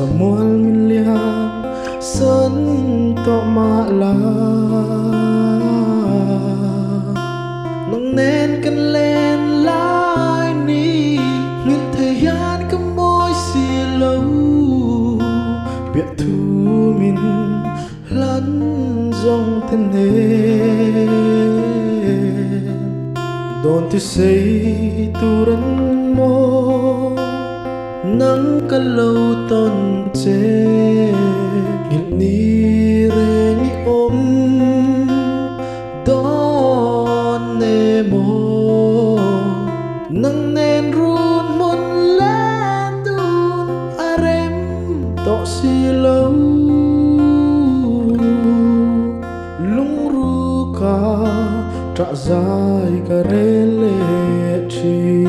mual min liam sơn to ma la nong nên cần lên lại ni nghìn thời gian có môi xì lâu biết thu min lăn dòng thân hề đồn thì say tu rắn mô nắng cả lâu tôn chế nghìn ni re ni ôm đón nê mô nắng nên run một lên đun arem tọ si lâu lung ru ca trả dài cả rê lệ chi